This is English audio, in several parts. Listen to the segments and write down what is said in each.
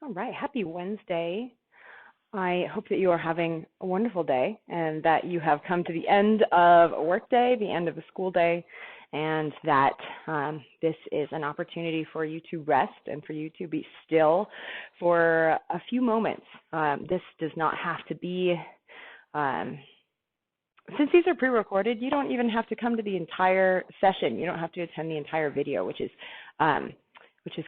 All right, happy Wednesday. I hope that you are having a wonderful day and that you have come to the end of a work day, the end of a school day, and that this is an opportunity for you to rest and for you to be still for a few moments. This does not have to be, since these are pre-recorded, you don't even have to come to the entire session. You don't have to attend the entire video, which is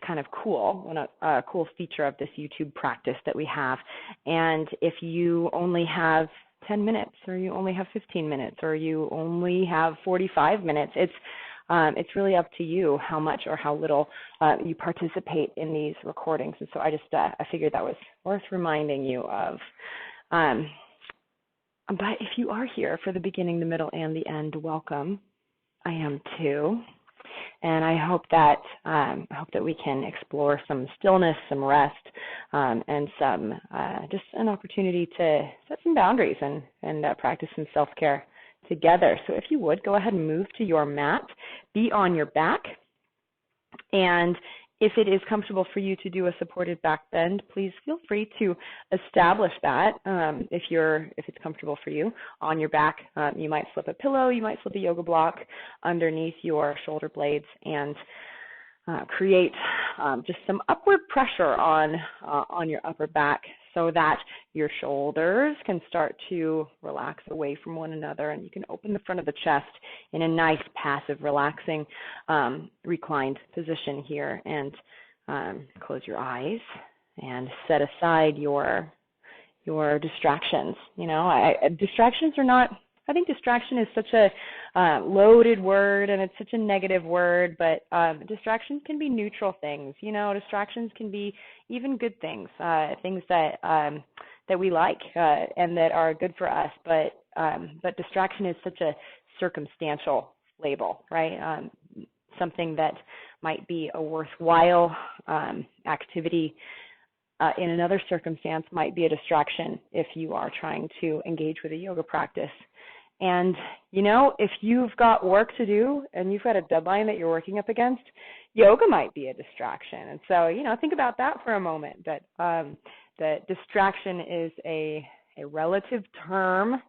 kind of cool, a cool feature of this YouTube practice that we have. And if you only have 10 minutes or you only have 15 minutes or you only have 45 minutes, it's really up to you how much or how little you participate in these recordings. And so I figured that was worth reminding you of. But if you are here for the beginning, the middle, and the end, welcome. I am too. And I hope that we can explore some stillness, some rest, and some just an opportunity to set some boundaries and practice some self-care together. So if you would, go ahead and move to your mat, be on your back, and if it is comfortable for you to do a supported back bend, please feel free to establish that if it's comfortable for you. On your back, you might slip a pillow, you might slip a yoga block underneath your shoulder blades and create just some upward pressure on your upper back so that your shoulders can start to relax away from one another, and you can open the front of the chest in a nice, passive, relaxing, reclined position here, and close your eyes and set aside your distractions. Distractions are not. I think distraction is such a loaded word, and it's such a negative word, but distractions can be neutral things. Distractions can be even good things, things that we like and that are good for us, but distraction is such a circumstantial label, right? Something that might be a worthwhile activity in another circumstance might be a distraction if you are trying to engage with a yoga practice. And, if you've got work to do and you've got a deadline that you're working up against, yoga might be a distraction. And so, think about that for a moment, that distraction is a relative term.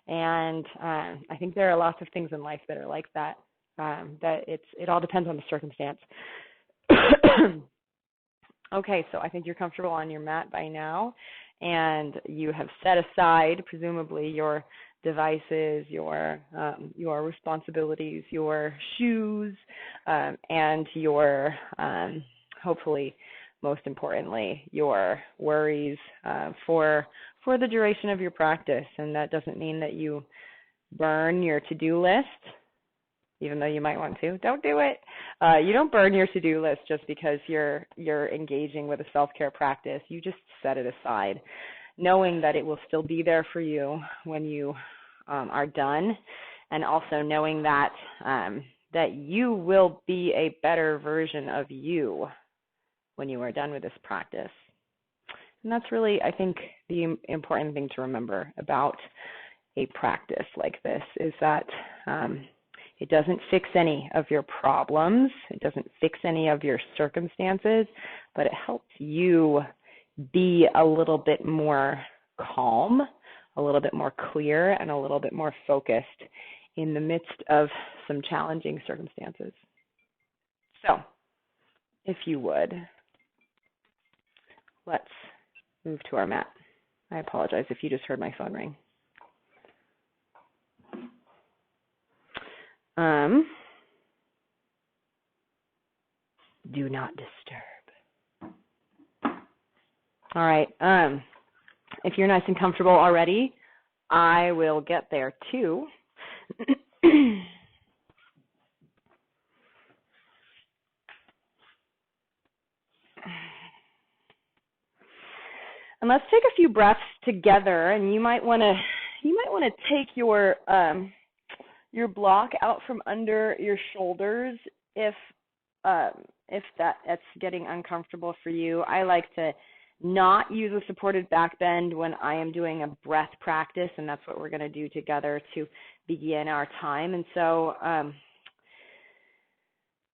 And I think there are lots of things in life that are like that, that it all depends on the circumstance. Okay, so I think you're comfortable on your mat by now, and you have set aside, presumably, your devices, your responsibilities, your shoes, and your, hopefully, most importantly, your worries for the duration of your practice. And that doesn't mean that you burn your to-do list, even though you might want to. Don't do it. You don't burn your to-do list just because you're engaging with a self-care practice. You just set it aside, knowing that it will still be there for you when you are done, and also knowing that you will be a better version of you when you are done with this practice. And that's really, I think, the important thing to remember about a practice like this is that it doesn't fix any of your problems. It doesn't fix any of your circumstances, but it helps you be a little bit more calm, a little bit more clear, and a little bit more focused in the midst of some challenging circumstances. So, if you would, let's move to our mat. I apologize if you just heard my phone ring. Do not disturb. All right. If you're nice and comfortable already, I will get there too. And let's take a few breaths together, and you might want to take your block out from under your shoulders if that's getting uncomfortable for you. I like to not use a supported back bend when I am doing a breath practice, and that's what we're going to do together to begin our time. And so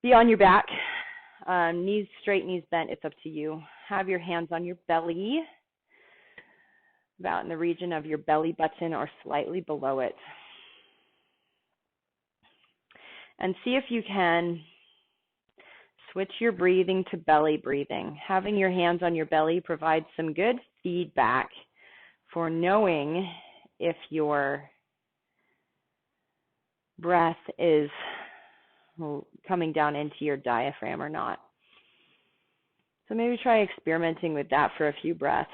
be on your back, knees straight, knees bent. It's up to you have your hands on your belly, about in the region of your belly button or slightly below it. And see if you can switch your breathing to belly breathing. Having your hands on your belly provides some good feedback for knowing if your breath is coming down into your diaphragm or not. So maybe try experimenting with that for a few breaths.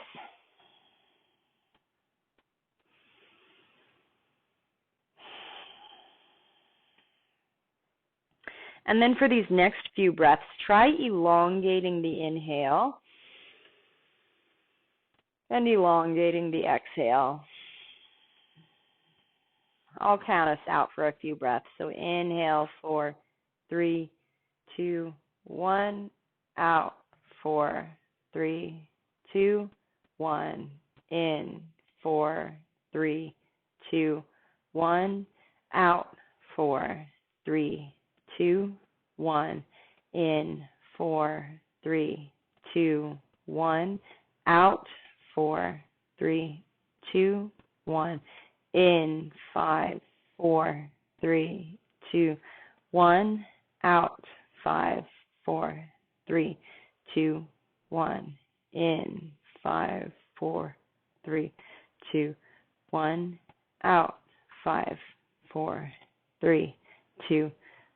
And then for these next few breaths, try elongating the inhale and elongating the exhale. I'll count us out for a few breaths. So inhale, 4, 3, 2, 1, out, 4, 3, 2, 1, in, 4, 3, 2, 1, out, 4, 3, 2, 1, in, 4, 3, 2, 1, out, 4, 3, 2, 1, in, 5, 4, 3, 2, 1, out, 5, 4, 3, 2, 1, in, 5, 4, 3, 2, 1, out, 5, 4, 3, 2,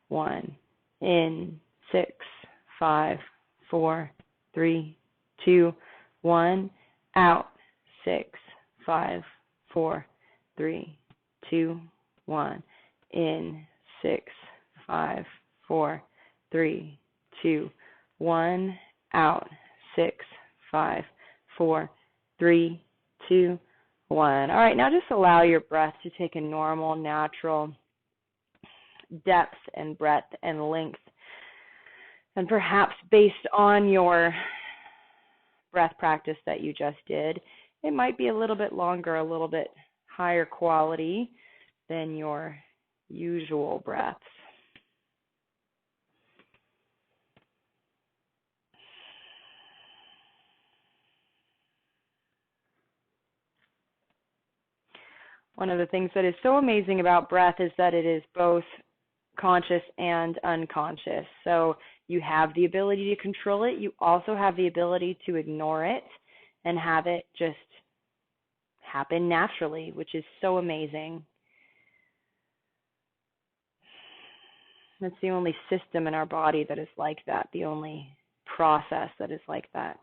1, in, 6, 5, 4, 3, 2, 1, out, 6, 5, 4, 3, 2, 1, in, 6, 5, 4, 3, 2, 1, out, 6, 5, 4, 3, 2, 1. All right, now just allow your breath to take a normal, natural depth and breadth and length. And perhaps based on your breath practice that you just did, it might be a little bit longer, a little bit higher quality than your usual breaths. One of the things that is so amazing about breath is that it is both conscious and unconscious. So you have the ability to control it. You also have the ability to ignore it and have it just happen naturally, which is so amazing. That's the only system in our body that is like that, the only process that is like that.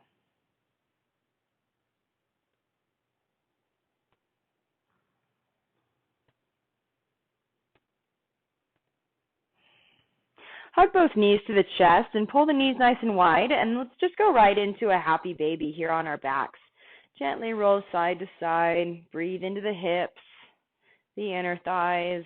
Hug both knees to the chest and pull the knees nice and wide, and let's just go right into a happy baby here on our backs. Gently roll side to side, breathe into the hips, the inner thighs.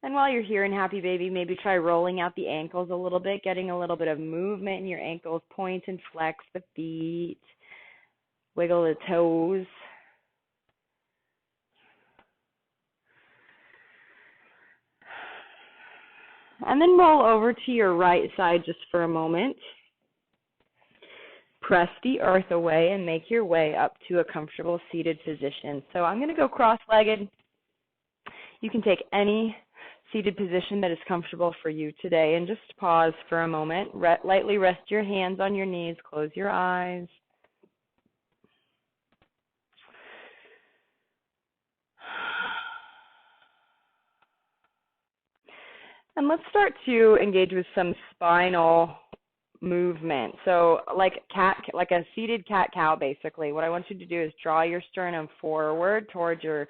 And while you're here in Happy Baby, maybe try rolling out the ankles a little bit, getting a little bit of movement in your ankles. Point and flex the feet. Wiggle the toes. And then roll over to your right side just for a moment. Press the earth away and make your way up to a comfortable seated position. So I'm going to go cross-legged. You can take any seated position that is comfortable for you today, and just pause for a moment. Lightly rest your hands on your knees. Close your eyes. And let's start to engage with some spinal movement. So like a seated cat-cow, basically. What I want you to do is draw your sternum forward towards your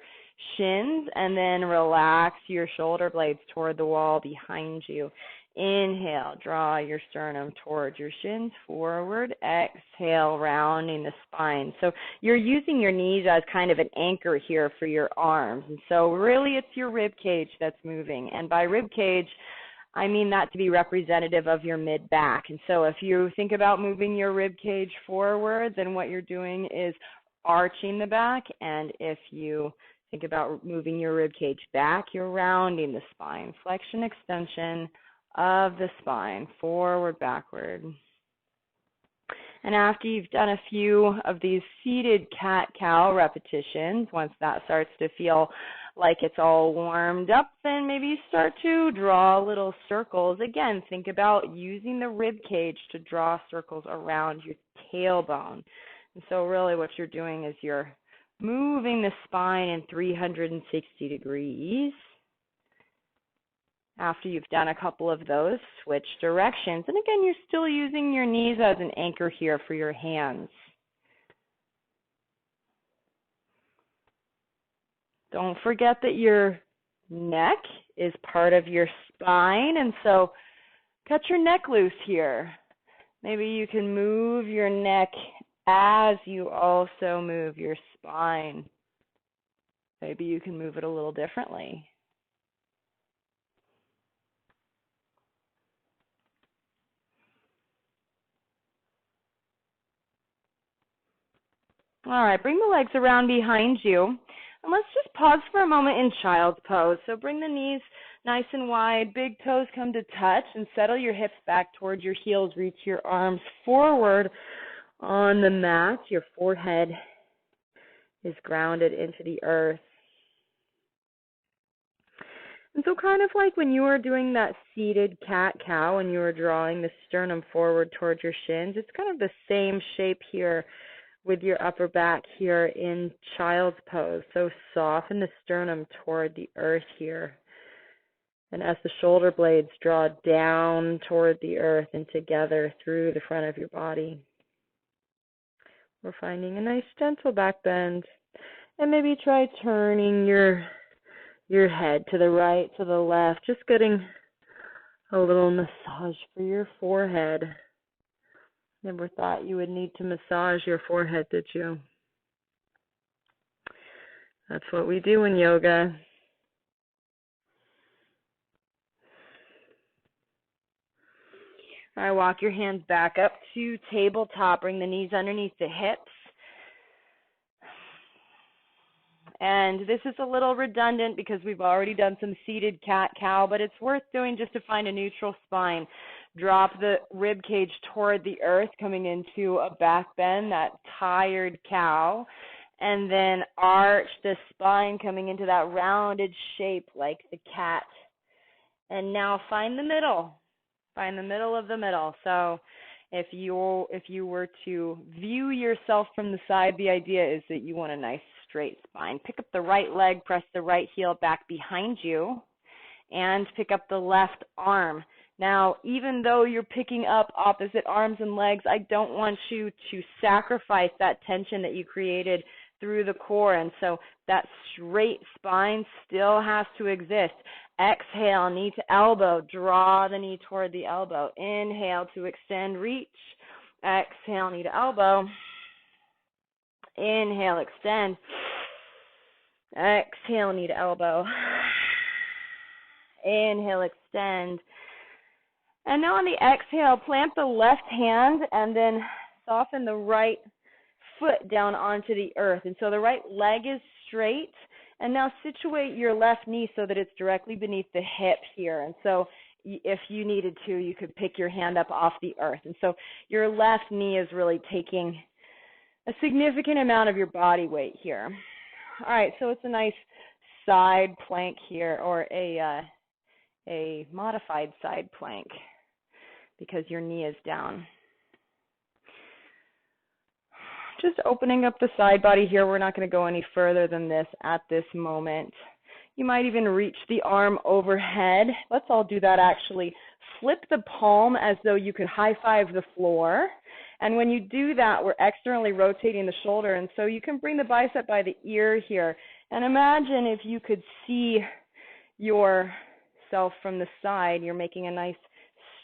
shins and then relax your shoulder blades toward the wall behind you. Inhale, draw your sternum towards your shins forward. Exhale, rounding the spine. So you're using your knees as kind of an anchor here for your arms. And so really it's your rib cage that's moving. And by rib cage, I mean that to be representative of your mid-back. And so if you think about moving your rib cage forward, then what you're doing is arching the back. And if you think about moving your rib cage back, you're rounding the spine. Flexion, extension of the spine, forward, backward. And after you've done a few of these seated cat-cow repetitions, once that starts to feel like it's all warmed up, then maybe you start to draw little circles. Again, think about using the rib cage to draw circles around your tailbone. And so really what you're doing is you're moving the spine in 360 degrees. After you've done a couple of those, switch directions. And again, you're still using your knees as an anchor here for your hands. Don't forget that your neck is part of your spine, and so cut your neck loose here. Maybe you can move your neck as you also move your spine. Maybe you can move it a little differently. All right, bring the legs around behind you. And let's just pause for a moment in child's pose. So bring the knees nice and wide, big toes come to touch, and settle your hips back towards your heels. Reach your arms forward on the mat. Your forehead is grounded into the earth. And so kind of like when you were doing that seated cat-cow and you were drawing the sternum forward towards your shins, it's kind of the same shape here with your upper back here in child's pose. So soften the sternum toward the earth here. And as the shoulder blades draw down toward the earth and together through the front of your body, we're finding a nice gentle back bend. And maybe try turning your head to the right, to the left, just getting a little massage for your forehead. Never thought you would need to massage your forehead, did you? That's what we do in yoga. All right, walk your hands back up to tabletop. Bring the knees underneath the hips. And this is a little redundant because we've already done some seated cat-cow, but it's worth doing just to find a neutral spine. Drop the rib cage toward the earth, coming into a back bend, that tired cow. And then arch the spine, coming into that rounded shape like the cat. And now find the middle. Find the middle of the middle. So if you were to view yourself from the side, the idea is that you want a nice straight spine. Pick up the right leg, press the right heel back behind you, and pick up the left arm. Now, even though you're picking up opposite arms and legs, I don't want you to sacrifice that tension that you created through the core, and so that straight spine still has to exist. Exhale, knee to elbow, draw the knee toward the elbow. Inhale to extend, reach. Exhale, knee to elbow. Inhale, extend. Exhale, knee to elbow. Inhale, extend. And now on the exhale, plant the left hand and then soften the right foot down onto the earth. And so the right leg is straight. And now situate your left knee so that it's directly beneath the hip here. And so if you needed to, you could pick your hand up off the earth. And so your left knee is really taking a significant amount of your body weight here. All right, so it's a nice side plank here, or a modified side plank because your knee is down. Just opening up the side body here. We're not going to go any further than this at this moment. You might even reach the arm overhead. Let's all do that actually. Flip the palm as though you could high five the floor. And when you do that, we're externally rotating the shoulder. And so you can bring the bicep by the ear here. And imagine if you could see yourself from the side. You're making a nice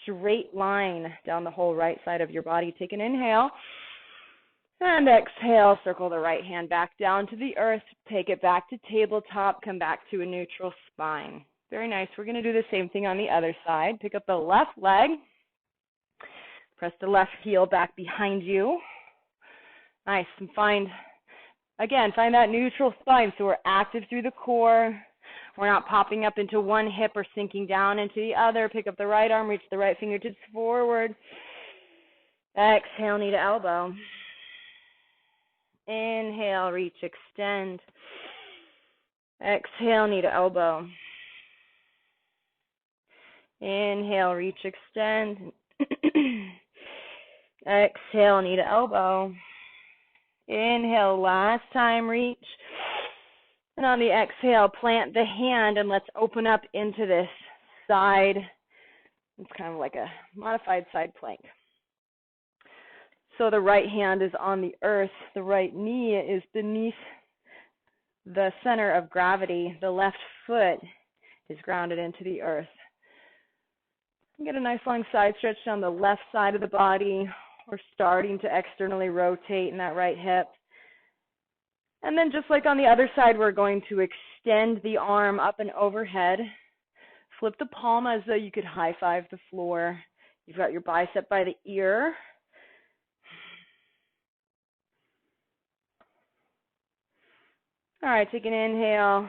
straight line down the whole right side of your body. Take an inhale. And exhale, circle the right hand back down to the earth. Take it back to tabletop. Come back to a neutral spine. Very nice. We're going to do the same thing on the other side. Pick up the left leg. Press the left heel back behind you. Nice. And find that neutral spine. So we're active through the core. We're not popping up into one hip or sinking down into the other. Pick up the right arm. Reach the right fingertips forward. Exhale, knee to elbow. Inhale, reach, extend. Exhale, knee to elbow. Inhale, reach, extend. Exhale, knee to elbow. Inhale, last time, reach. And on the exhale, plant the hand and let's open up into this side. It's kind of like a modified side plank. So the right hand is on the earth. The right knee is beneath the center of gravity. The left foot is grounded into the earth. Get a nice long side stretch down the left side of the body. We're starting to externally rotate in that right hip. And then just like on the other side, we're going to extend the arm up and overhead. Flip the palm as though you could high five the floor. You've got your bicep by the ear. All right, take an inhale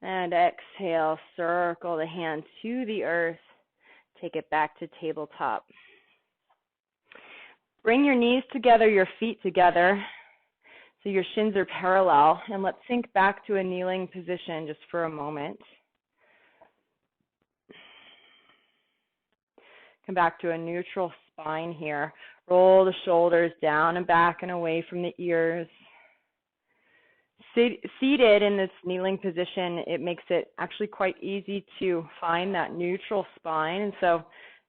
and exhale. Circle the hand to the earth. Take it back to tabletop. Bring your knees together, your feet together, so your shins are parallel. And let's sink back to a kneeling position just for a moment. Come back to a neutral spine here. Roll the shoulders down and back and away from the ears. Seated in this kneeling position, it makes it actually quite easy to find that neutral spine. And so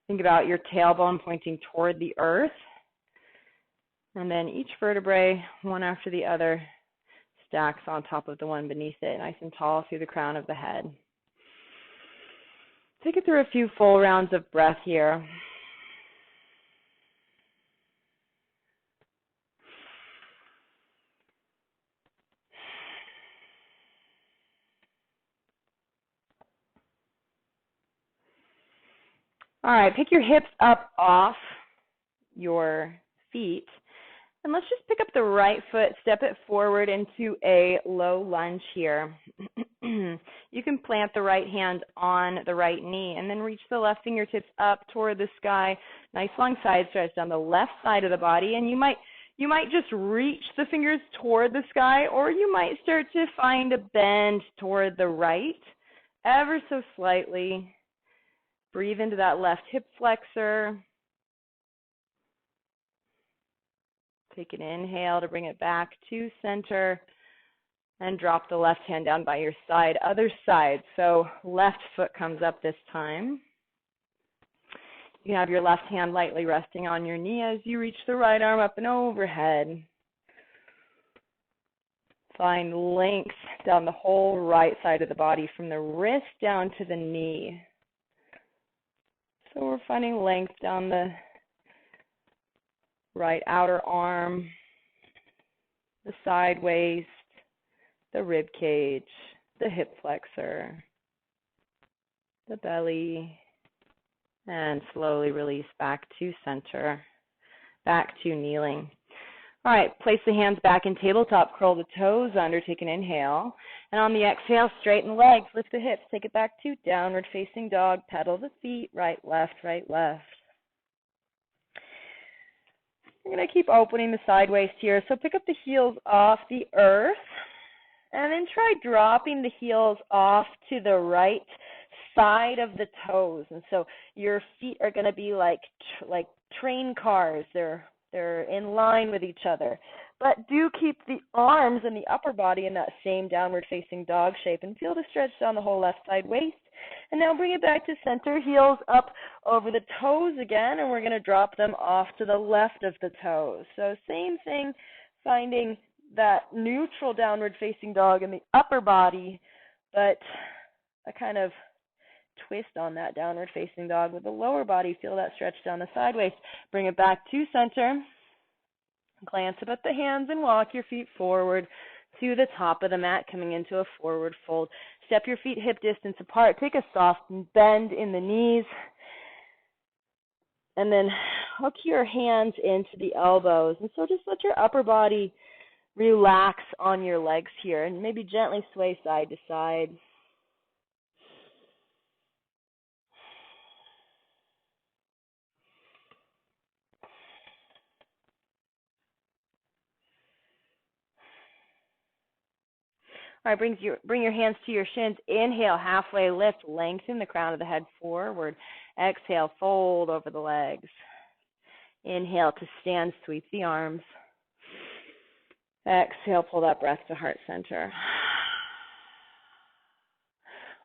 think about your tailbone pointing toward the earth. And then each vertebrae, one after the other, stacks on top of the one beneath it, nice and tall through the crown of the head. Take it through a few full rounds of breath here. All right, pick your hips up off your feet. And let's just pick up the right foot, step it forward into a low lunge here. You can plant the right hand on the right knee and then reach the left fingertips up toward the sky. Nice long side stretch down the left side of the body. And you might just reach the fingers toward the sky, or you might start to find a bend toward the right, ever so slightly. Breathe into that left hip flexor. Take an inhale to bring it back to center and drop the left hand down by your side. Other side, so left foot comes up this time. You can have your left hand lightly resting on your knee as you reach the right arm up and overhead. Find length down the whole right side of the body from the wrist down to the knee. So we're finding length down the right outer arm, the side waist, the rib cage, the hip flexor, the belly, and slowly release back to center, back to kneeling. All right, place the hands back in tabletop, curl the toes under, take an inhale. And on the exhale, straighten the legs, lift the hips, take it back to downward facing dog, pedal the feet, right, left, right, left. You're going to keep opening the side waist here. So pick up the heels off the earth and then try dropping the heels off to the right side of the toes. And so your feet are going to be like train cars. They're in line with each other. But do keep the arms and the upper body in that same downward facing dog shape and feel the stretch down the whole left side waist. And now bring it back to center, heels up over the toes again, and we're going to drop them off to the left of the toes. So same thing, finding that neutral downward facing dog in the upper body, but a kind of twist on that downward facing dog with the lower body. Feel that stretch down the side waist. Bring it back to center. Glance up at the hands and walk your feet forward. to the top of the mat, coming into a forward fold. Step your feet hip distance apart. Take a soft bend in the knees. And then hook your hands into the elbows. And so just let your upper body relax on your legs here and maybe gently sway side to side. All right, bring your hands to your shins. Inhale, halfway lift, lengthen the crown of the head forward. Exhale, fold over the legs. Inhale to stand, sweep the arms. Exhale, pull that breath to heart center.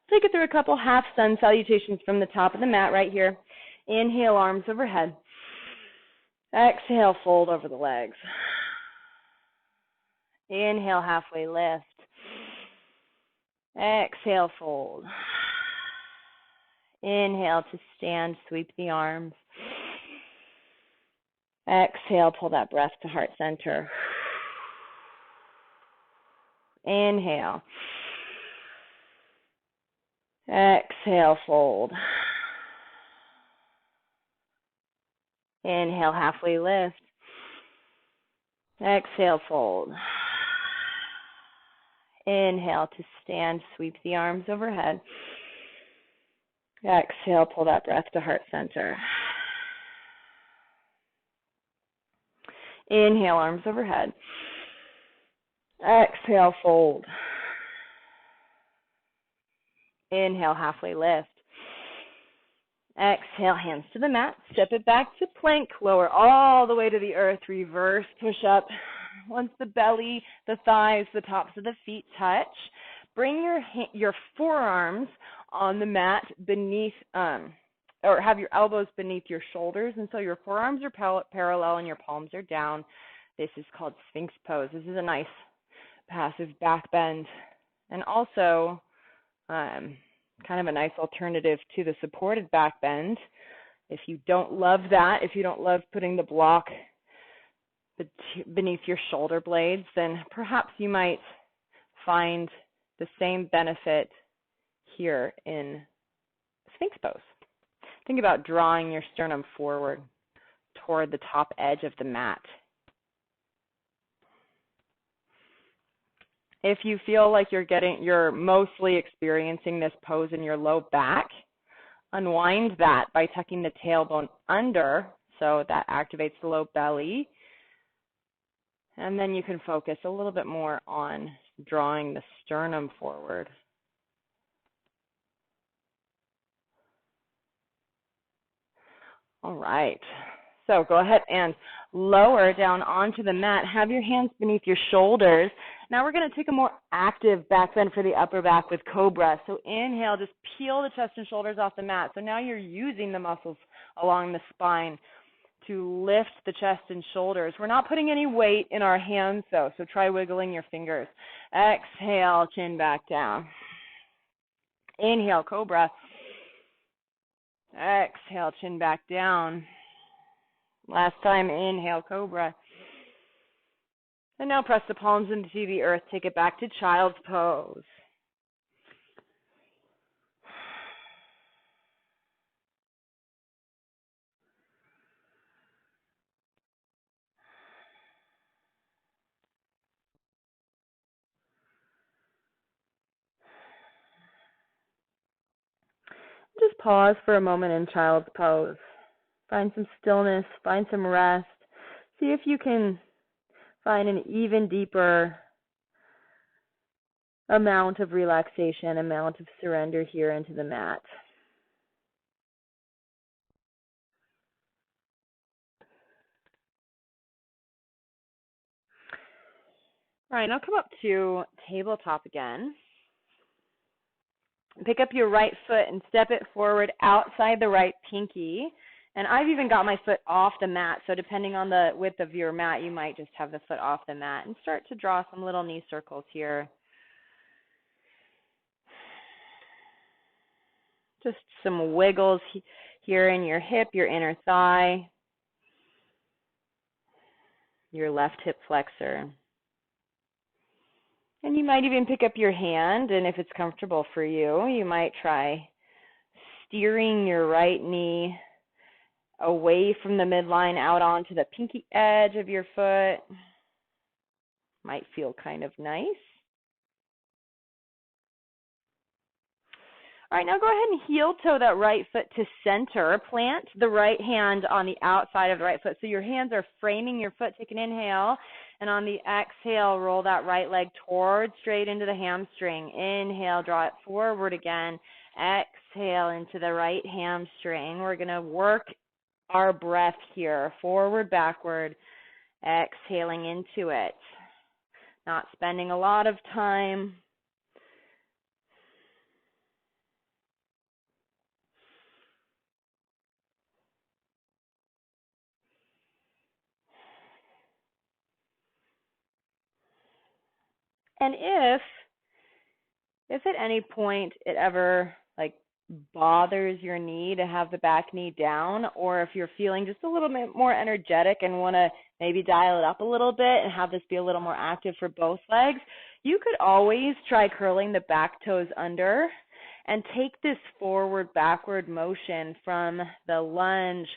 Take it through a couple half sun salutations from the top of the mat right here. Inhale, arms overhead. Exhale, fold over the legs. Inhale, halfway lift. Exhale, fold. Inhale to stand, sweep the arms. Exhale, pull that breath to heart center. Inhale. Exhale, fold. Inhale, halfway lift. Exhale, fold. Inhale to stand, sweep the arms overhead. Exhale, pull that breath to heart center. Inhale, arms overhead. Exhale, fold. Inhale, halfway lift. Exhale, hands to the mat. Step it back to plank. Lower all the way to the earth. Reverse push up. Once the belly, the thighs, the tops of the feet touch, bring your forearms on the mat beneath, or have your elbows beneath your shoulders. And so your forearms are parallel and your palms are down. This is called Sphinx pose. This is a nice passive back bend, and also kind of a nice alternative to the supported back bend. If you don't love that, if you don't love putting the block beneath your shoulder blades, then perhaps you might find the same benefit here in Sphinx pose. Think about drawing your sternum forward toward the top edge of the mat. If you feel like you're mostly experiencing this pose in your low back, unwind that by tucking the tailbone under, so that activates the low belly. And then you can focus a little bit more on drawing the sternum forward. All right. So go ahead and lower down onto the mat. Have your hands beneath your shoulders. Now we're going to take a more active back bend for the upper back with cobra. So inhale, just peel the chest and shoulders off the mat. So now you're using the muscles along the spine to lift the chest and shoulders. We're not putting any weight in our hands though, so try wiggling your fingers. Exhale, chin back down. Inhale, cobra. Exhale, chin back down. Last time, inhale, cobra. And now press the palms into the earth. Take it back to child's pose. Just pause for a moment in child's pose. Find some stillness, find some rest. See if you can find an even deeper amount of relaxation, amount of surrender here into the mat. All right, now come up to tabletop again. Pick up your right foot and step it forward outside the right pinky. And I've even got my foot off the mat, so depending on the width of your mat, you might just have the foot off the mat and start to draw some little knee circles here. Just some wiggles here in your hip, your inner thigh, your left hip flexor. And you might even pick up your hand, and if it's comfortable for you, you might try steering your right knee away from the midline out onto the pinky edge of your foot. Might feel kind of nice. All right, now go ahead and heel toe that right foot to center. Plant the right hand on the outside of the right foot. So your hands are framing your foot. Take an inhale. And on the exhale, roll that right leg towards straight into the hamstring. Inhale, draw it forward again. Exhale into the right hamstring. We're going to work our breath here. Forward, backward. Exhaling into it. Not spending a lot of time. And if at any point it ever bothers your knee to have the back knee down, or if you're feeling just a little bit more energetic and want to maybe dial it up a little bit and have this be a little more active for both legs, you could always try curling the back toes under and take this forward backward motion from the lunge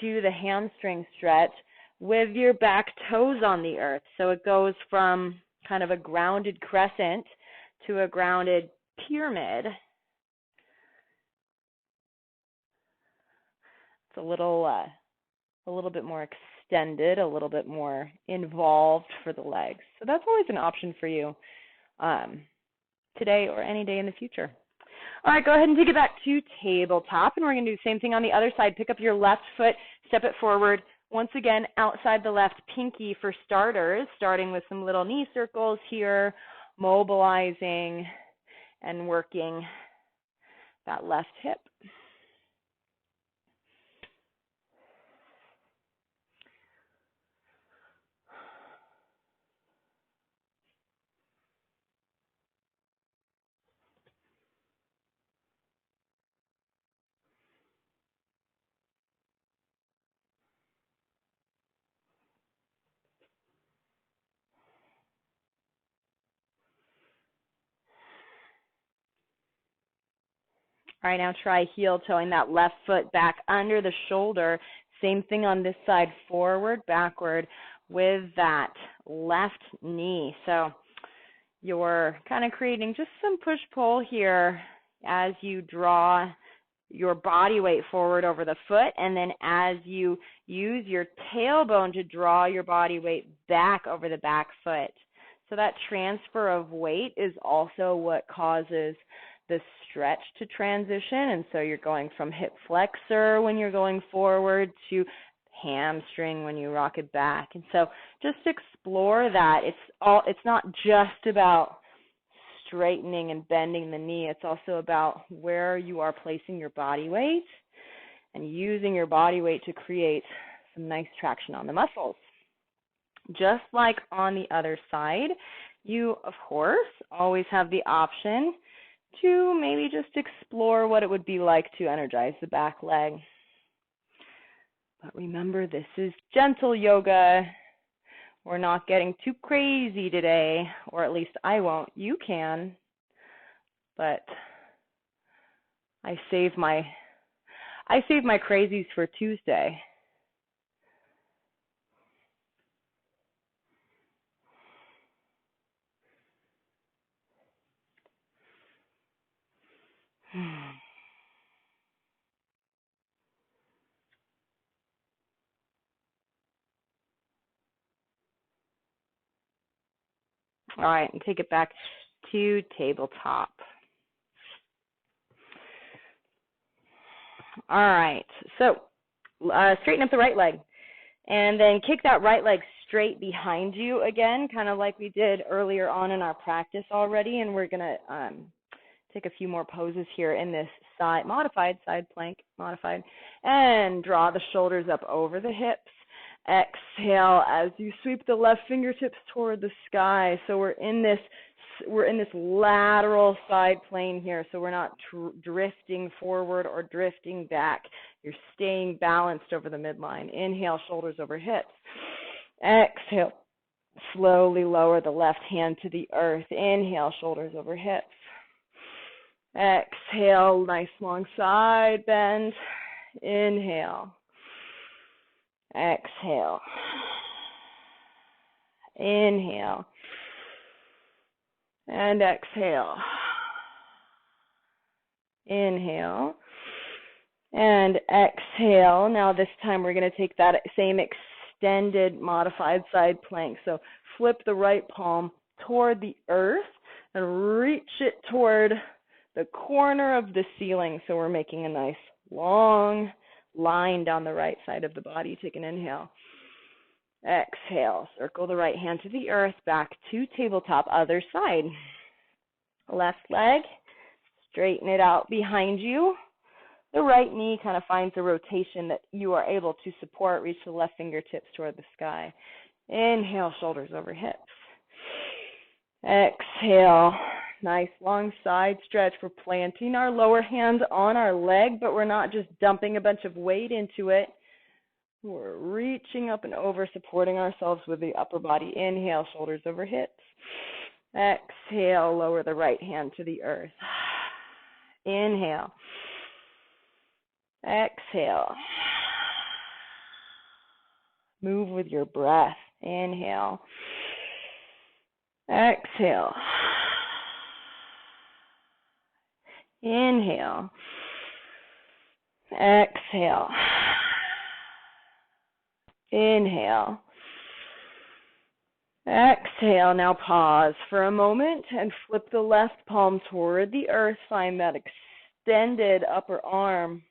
to the hamstring stretch with your back toes on the earth. So it goes from kind of a grounded crescent to a grounded pyramid. It's a little bit more extended, a little bit more involved for the legs. So that's always an option for you today or any day in the future. All right, go ahead and take it back to tabletop, and we're going to do the same thing on the other side. Pick up your left foot, step it forward. Once again, outside the left pinky for starters, starting with some little knee circles here, mobilizing and working that left hip. All right, now try heel toeing that left foot back under the shoulder. Same thing on this side, forward, backward with that left knee. So you're kind of creating just some push-pull here as you draw your body weight forward over the foot, and then as you use your tailbone to draw your body weight back over the back foot. So that transfer of weight is also what causes the stretch to transition, and so you're going from hip flexor when you're going forward to hamstring when you rock it back. And so just explore that. It's not just about straightening and bending the knee. It's also about where you are placing your body weight and using your body weight to create some nice traction on the muscles. Just like on the other side, you, of course, always have the option to maybe just explore what it would be like to energize the back leg. But remember, this is gentle yoga. We're not getting too crazy today, or at least I won't. You can, but I save my crazies for Tuesday. All right, and take it back to tabletop. All right, so straighten up the right leg, and then kick that right leg straight behind you again, kind of like we did earlier on in our practice already, and we're going to take a few more poses here in this modified side plank, and draw the shoulders up over the hips. Exhale as you sweep the left fingertips toward the sky. So we're in this lateral side plane here. So we're not drifting forward or drifting back. You're staying balanced over the midline. Inhale, shoulders over hips. Exhale, Slowly lower the left hand to the earth. Inhale, shoulders over hips. Exhale, nice long side bend. Inhale. Exhale. Inhale. And exhale. Inhale. And exhale. Now this time we're going to take that same extended modified side plank. So flip the right palm toward the earth and reach it toward the corner of the ceiling. So we're making a nice long line down the right side of the body. Take an inhale. Exhale. Circle the right hand to the earth, back to tabletop, other side. Left leg, straighten it out behind you. The right knee kind of finds a rotation that you are able to support. Reach the left fingertips toward the sky. Inhale, shoulders over hips. Exhale, nice long side stretch. We're planting our lower hand on our leg, but we're not just dumping a bunch of weight into it. We're reaching up and over, supporting ourselves with the upper body. Inhale, shoulders over hips. Exhale, lower the right hand to the earth. Inhale. Exhale. Move with your breath. Inhale. Exhale. Inhale. Exhale. Inhale. Exhale. Now pause for a moment and flip the left palm toward the earth. Find that extended upper arm.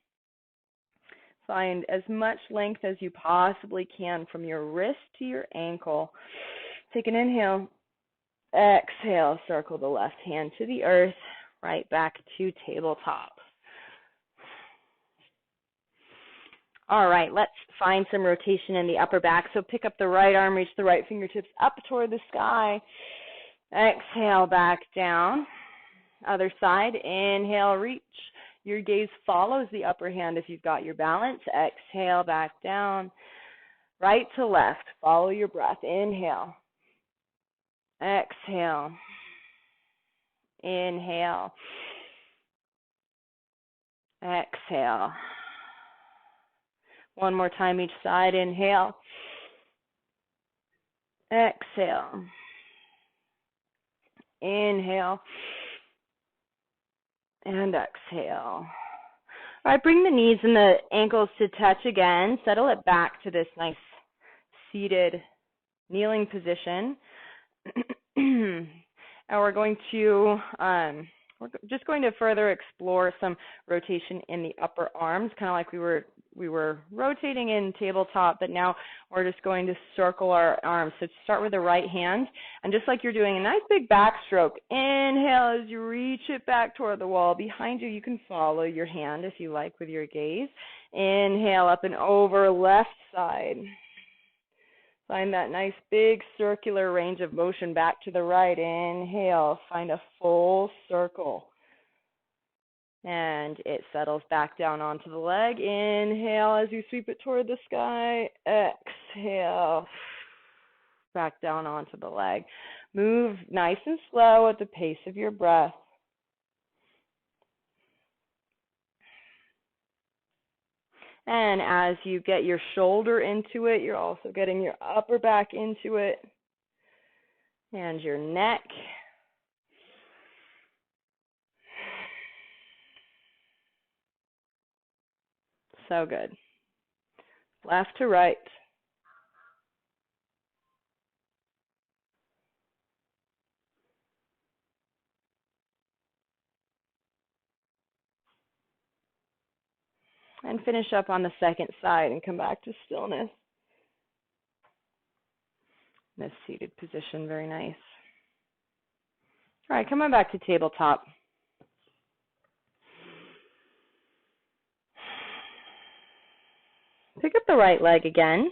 Find as much length as you possibly can from your wrist to your ankle. Take an inhale. Exhale. Circle the left hand to the earth. Right back to tabletop. All right, let's find some rotation in the upper back. So pick up the right arm, reach the right fingertips up toward the sky. Exhale, back down. Other side, inhale, reach. Your gaze follows the upper hand if you've got your balance. Exhale, back down. Right to left, follow your breath. Inhale. Exhale. Inhale. Exhale. One more time each side. Inhale. Exhale. Inhale. And exhale. All right, bring the knees and the ankles to touch again. Settle it back to this nice seated kneeling position. And we're just going to further explore some rotation in the upper arms, kind of like we were rotating in tabletop, but now we're just going to circle our arms. So start with the right hand, and just like you're doing a nice big backstroke, inhale as you reach it back toward the wall. Behind you, you can follow your hand if you like with your gaze. Inhale up and over, left side. Find that nice big circular range of motion back to the right. Inhale, find a full circle. And it settles back down onto the leg. Inhale as you sweep it toward the sky. Exhale, back down onto the leg. Move nice and slow at the pace of your breath. And as you get your shoulder into it, you're also getting your upper back into it and your neck. So good. Left to right. And finish up on the second side and come back to stillness. This seated position, very nice. All right, coming back to tabletop. Pick up the right leg again.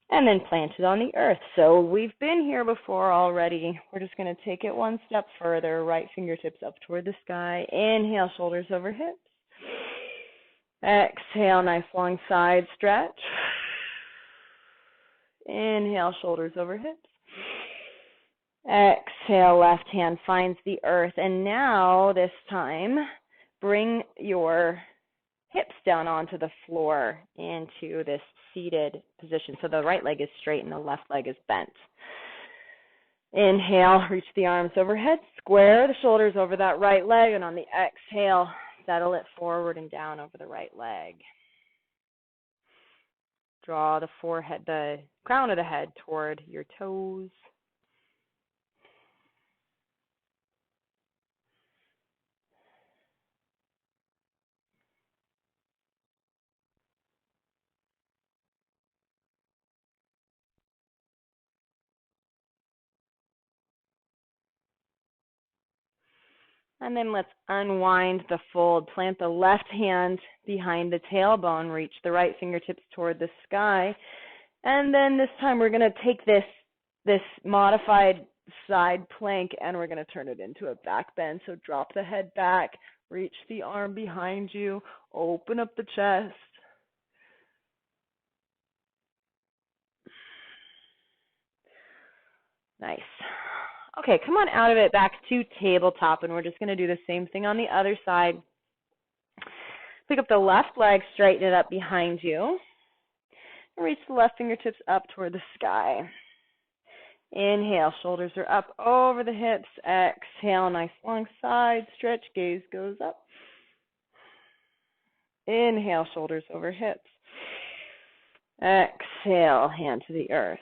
And then plant it on the earth. So we've been here before already. We're just going to take it one step further. Right fingertips up toward the sky. Inhale, shoulders over hips. Exhale, nice long side stretch. Inhale, shoulders over hips. Exhale, left hand finds the earth. And now, this time, bring your hips down onto the floor into this seated position. So the right leg is straight and the left leg is bent. Inhale, reach the arms overhead, square the shoulders over that right leg, and on the exhale, settle it forward and down over the right leg. Draw the forehead, the crown of the head toward your toes. And then let's unwind the fold. Plant the left hand behind the tailbone. Reach the right fingertips toward the sky. And then this time we're going to take this modified side plank and we're going to turn it into a back bend. So drop the head back. Reach the arm behind you. Open up the chest. Nice. Okay, come on out of it back to tabletop, and we're just going to do the same thing on the other side. Pick up the left leg, straighten it up behind you, and reach the left fingertips up toward the sky. Inhale, shoulders are up over the hips. Exhale, nice long side stretch, gaze goes up. Inhale, shoulders over hips. Exhale, hand to the earth.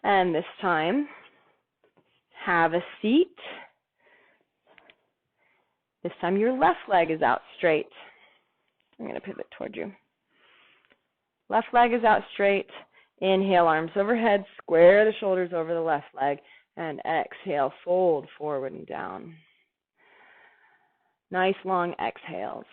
And this time, have a seat. This time your left leg is out straight. I'm going to pivot toward you. Left leg is out straight. Inhale, arms overhead, square the shoulders over the left leg, and exhale, fold forward and down. Nice long exhales.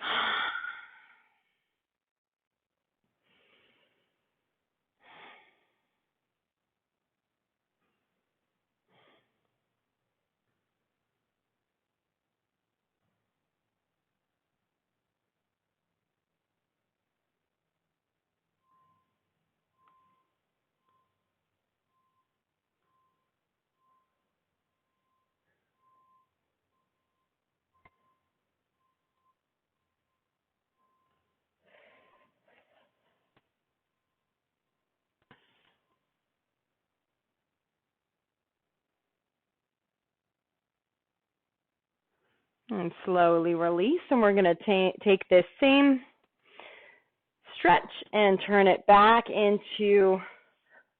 And slowly release, and we're going to take this same stretch and turn it back into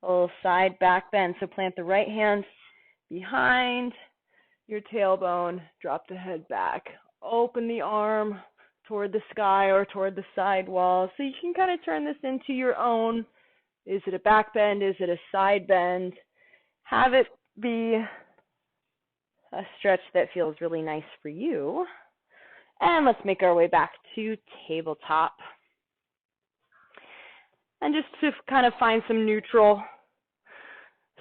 a little side back bend. So plant the right hand behind your tailbone, drop the head back, open the arm toward the sky or toward the side wall. So you can kind of turn this into your own. Is it a back bend? Is it a side bend? Have it be a stretch that feels really nice for you. And let's make our way back to tabletop. And just to kind of find some neutral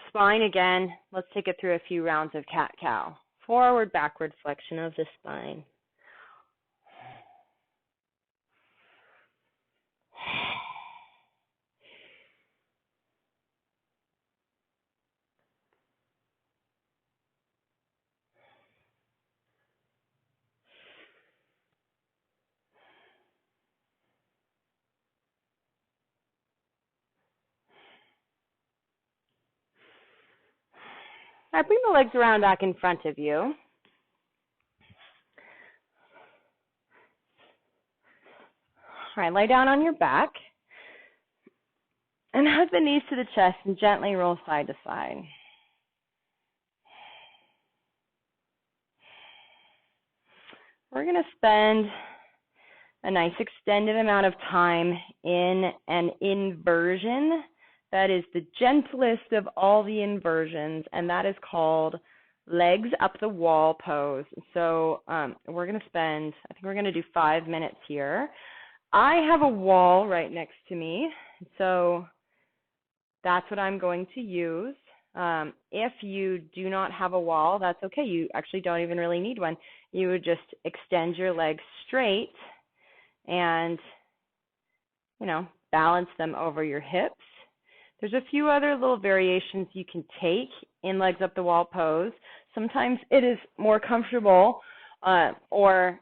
spine again, let's take it through a few rounds of cat-cow. Forward, backward flexion of the spine. All right, bring the legs around back in front of you. All right, lie down on your back and hug the knees to the chest and gently roll side to side. We're going to spend a nice extended amount of time in an inversion. That is the gentlest of all the inversions, and that is called legs up the wall pose. So we're going to spend, I think we're going to do 5 minutes here. I have a wall right next to me, so that's what I'm going to use. If you do not have a wall, that's okay. You actually don't even really need one. You would just extend your legs straight and, balance them over your hips. There's a few other little variations you can take in legs up the wall pose. Sometimes it is more comfortable or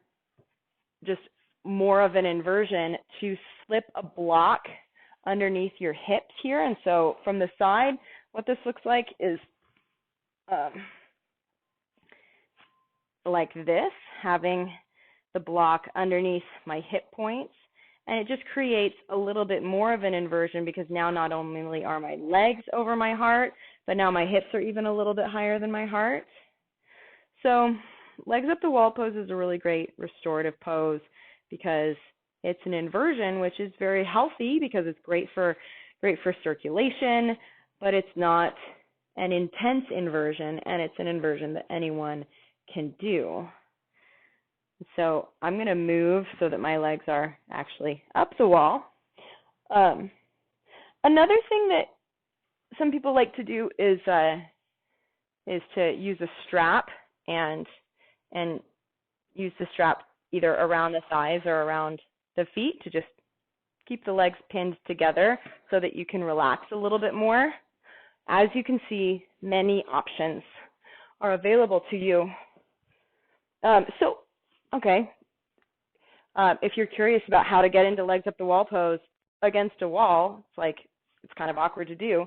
just more of an inversion to slip a block underneath your hips here. And so from the side, what this looks like is like this, having the block underneath my hip points. And it just creates a little bit more of an inversion because now not only are my legs over my heart, but now my hips are even a little bit higher than my heart. So legs up the wall pose is a really great restorative pose because it's an inversion, which is very healthy because it's great for circulation, but it's not an intense inversion, and it's an inversion that anyone can do. So I'm going to move so that my legs are actually up the wall. Another thing that some people like to do is to use a strap and use the strap either around the thighs or around the feet to just keep the legs pinned together so that you can relax a little bit more. As you can see, many options are available to you. If you're curious about how to get into legs up the wall pose against a wall, it's kind of awkward to do.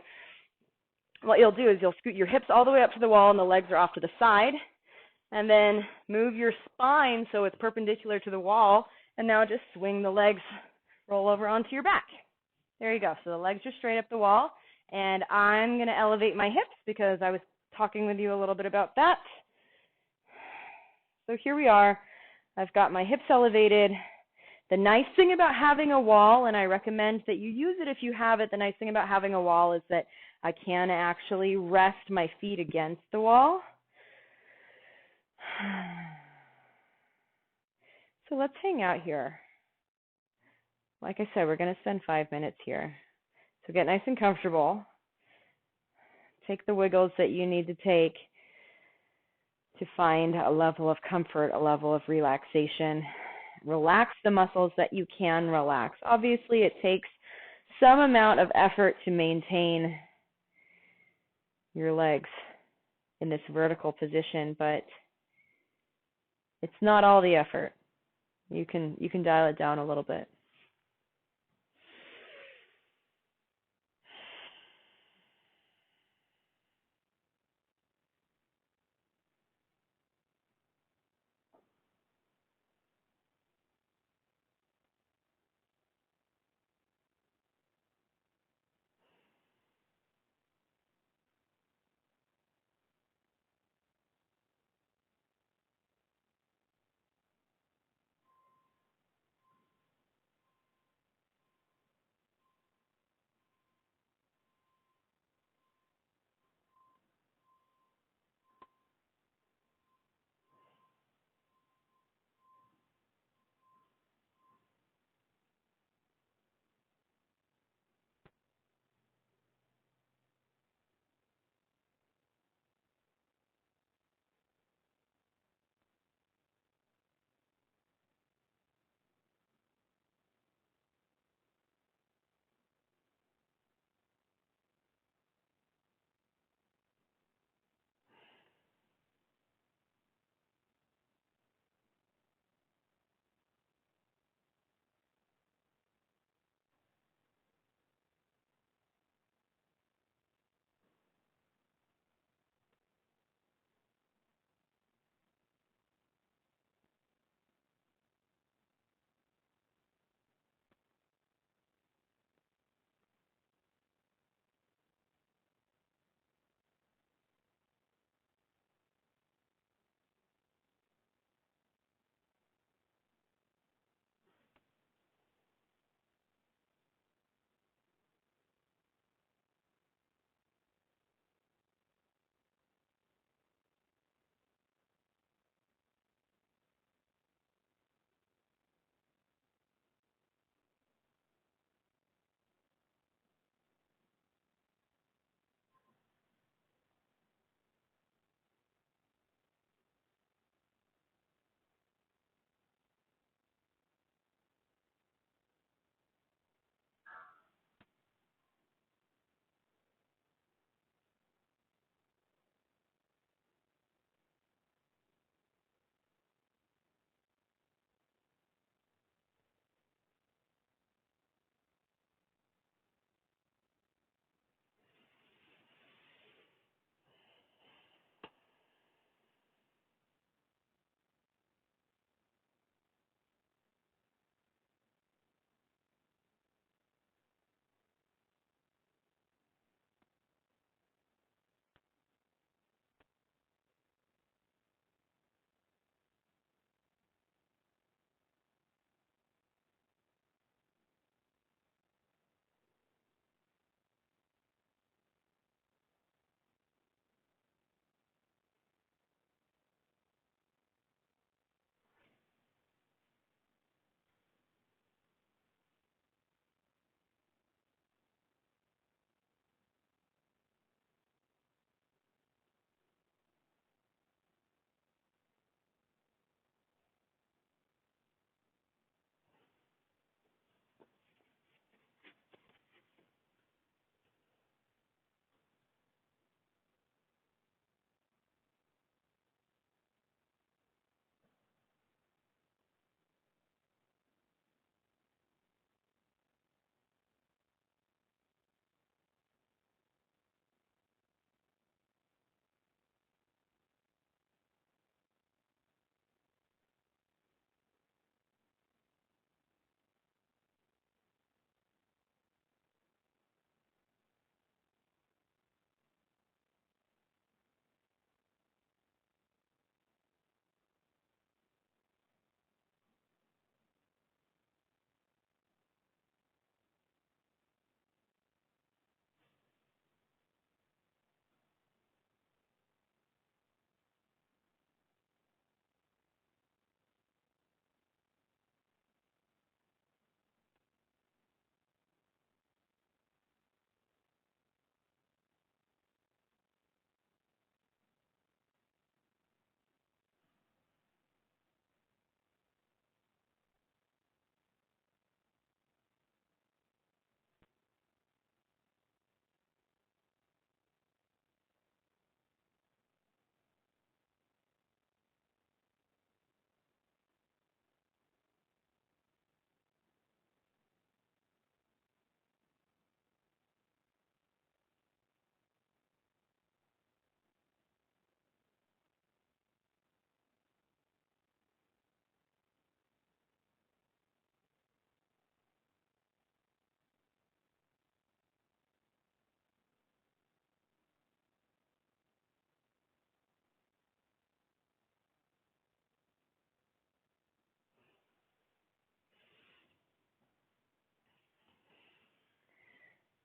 What you'll do is you'll scoot your hips all the way up to the wall and the legs are off to the side, and then move your spine so it's perpendicular to the wall, and now just swing the legs, roll over onto your back. There you go. So the legs are straight up the wall, and I'm going to elevate my hips because I was talking with you a little bit about that. So here we are. I've got my hips elevated. The nice thing about having a wall, and I recommend that you use it if you have it, the nice thing about having a wall is that I can actually rest my feet against the wall. So let's hang out here. Like I said, we're going to spend 5 minutes here. So get nice and comfortable. Take the wiggles that you need to take to find a level of comfort, a level of relaxation. Relax the muscles that you can relax. Obviously, it takes some amount of effort to maintain your legs in this vertical position, but it's not all the effort. You can dial it down a little bit.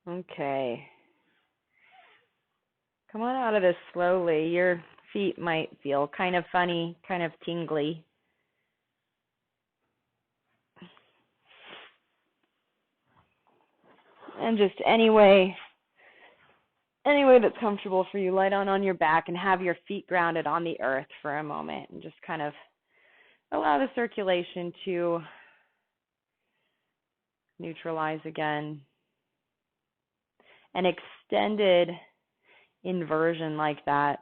Okay. Come on out of this slowly. Your feet might feel kind of funny, kind of tingly. And just any way that's comfortable for you, lie down on your back and have your feet grounded on the earth for a moment and just kind of allow the circulation to neutralize again. An extended inversion like that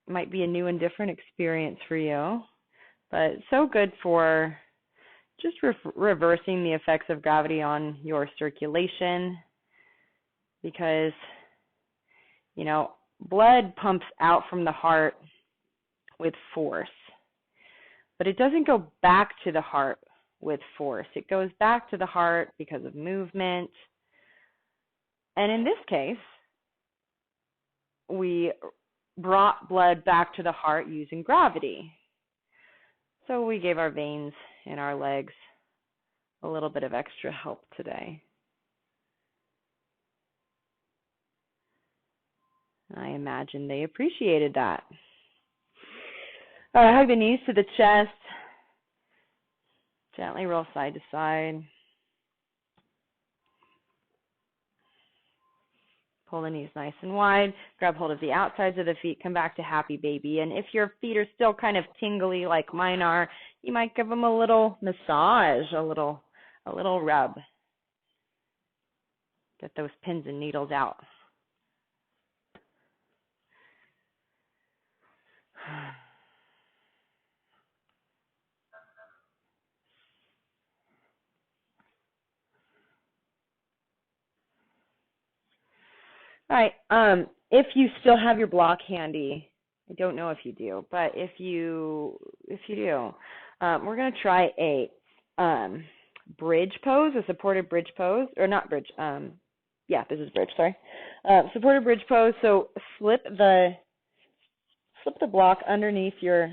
might be a new and different experience for you, but so good for just reversing the effects of gravity on your circulation, because, you know, blood pumps out from the heart with force, but it doesn't go back to the heart with force. It goes back to the heart because of movement. And in this case, we brought blood back to the heart using gravity. So we gave our veins in our legs a little bit of extra help today. I imagine they appreciated that. All right, hug the knees to the chest. Gently roll side to side. Pull the knees nice and wide. Grab hold of the outsides of the feet. Come back to happy baby. And if your feet are still kind of tingly like mine are, you might give them a little massage, a little rub. Get those pins and needles out. All right. If you still have your block handy, I don't know if you do, but if you do, we're going to try a bridge pose, a supported bridge pose, or not bridge. This is bridge. Sorry, supported bridge pose. So slip the block underneath your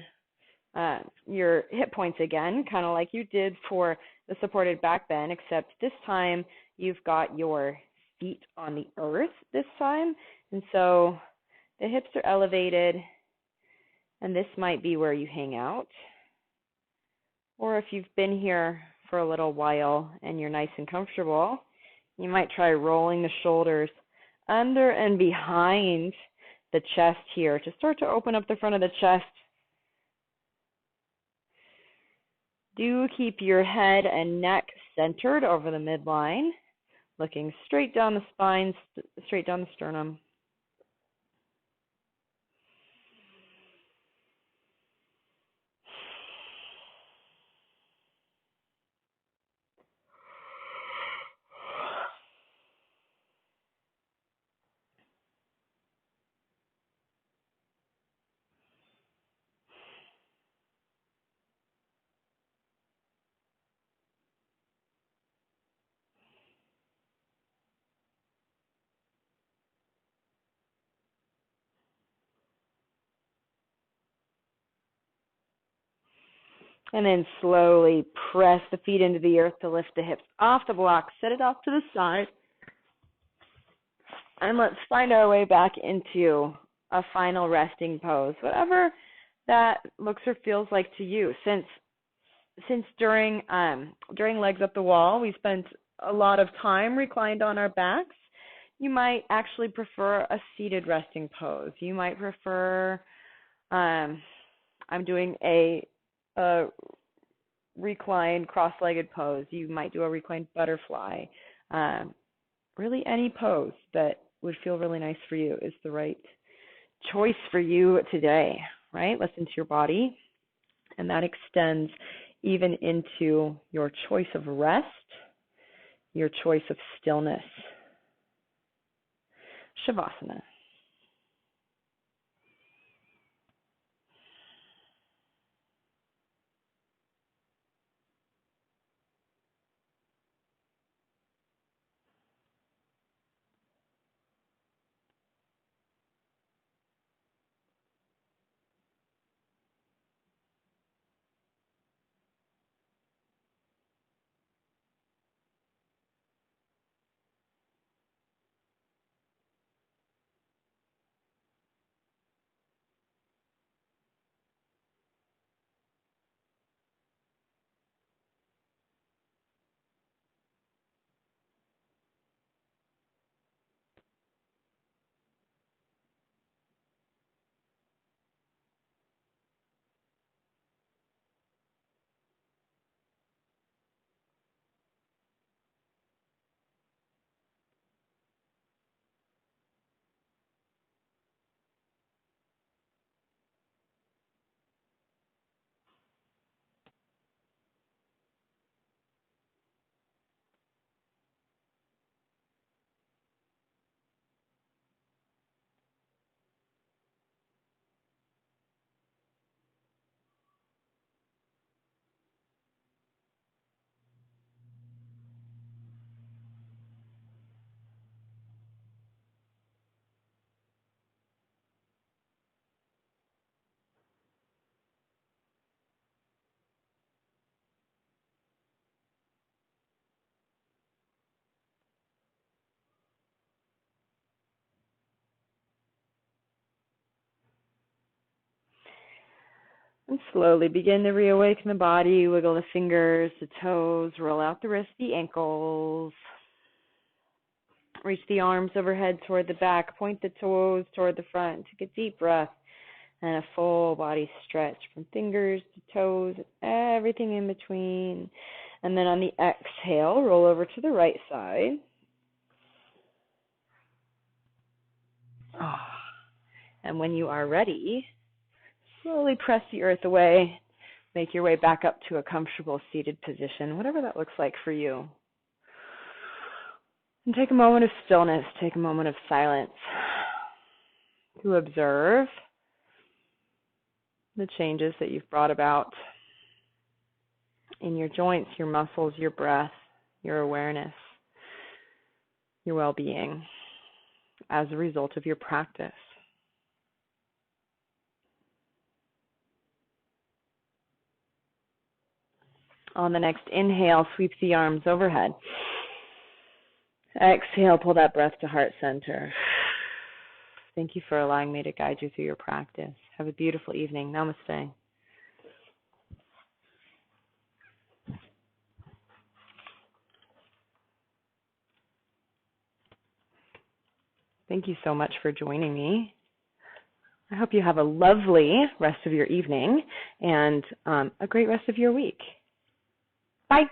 hip points again, kind of like you did for the supported back bend, except this time you've got your feet on the earth this time, and so the hips are elevated, and this might be where you hang out. Or if you've been here for a little while and you're nice and comfortable, you might try rolling the shoulders under and behind the chest here to start to open up the front of the chest. Do keep your head and neck centered over the midline, looking straight down the spine, straight down the sternum. And then slowly press the feet into the earth to lift the hips off the block. Set it off to the side. And let's find our way back into a final resting pose, whatever that looks or feels like to you. Since during legs up the wall, we spent a lot of time reclined on our backs, you might actually prefer a seated resting pose. You might prefer, I'm doing a reclined cross-legged pose. You might do a reclined butterfly. Really any pose that would feel really nice for you is the right choice for you today, right? Listen to your body, and that extends even into your choice of rest, your choice of stillness. Shavasana. And slowly begin to reawaken the body. Wiggle the fingers, the toes, roll out the wrists, the ankles. Reach the arms overhead toward the back. Point the toes toward the front. Take a deep breath and a full body stretch from fingers to toes, everything in between. And then on the exhale, roll over to the right side. And when you are ready, slowly press the earth away. Make your way back up to a comfortable seated position, whatever that looks like for you. And take a moment of stillness, take a moment of silence to observe the changes that you've brought about in your joints, your muscles, your breath, your awareness, your well-being as a result of your practice. On the next inhale, sweep the arms overhead. Exhale, pull that breath to heart center. Thank you for allowing me to guide you through your practice. Have a beautiful evening. Namaste. Thank you so much for joining me. I hope you have a lovely rest of your evening and a great rest of your week. Bye.